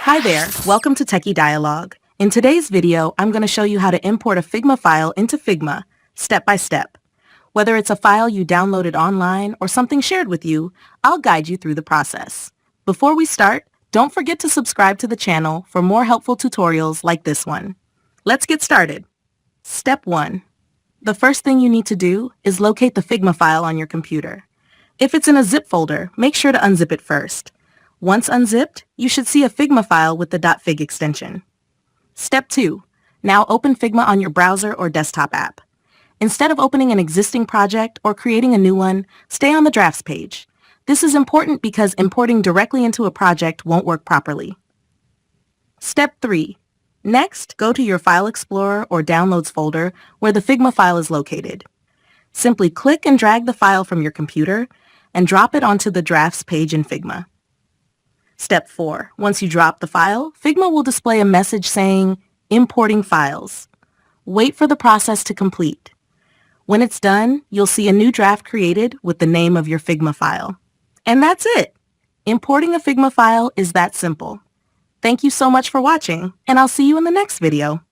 Hi there, welcome to Techie Dialogue. In today's video, I'm going to show you how to import a Figma file into Figma, step by step. Whether it's a file you downloaded online or something shared with you, I'll guide you through the process. Before we start, don't forget to subscribe to the channel for more helpful tutorials like this one. Let's get started. Step 1. The first thing you need to do is locate the Figma file on your computer. If it's in a zip folder, make sure to unzip it first. Once unzipped, you should see a Figma file with the .fig extension. Step 2. Now open Figma on your browser or desktop app. Instead of opening an existing project or creating a new one, stay on the Drafts page. This is important because importing directly into a project won't work properly. Step 3. Next, go to your File Explorer or Downloads folder where the Figma file is located. Simply click and drag the file from your computer and drop it onto the Drafts page in Figma. Step 4. Once you drop the file, Figma will display a message saying, Importing Files. Wait for the process to complete. When it's done, you'll see a new draft created with the name of your Figma file. And that's it! Importing a Figma file is that simple. Thank you so much for watching, and I'll see you in the next video.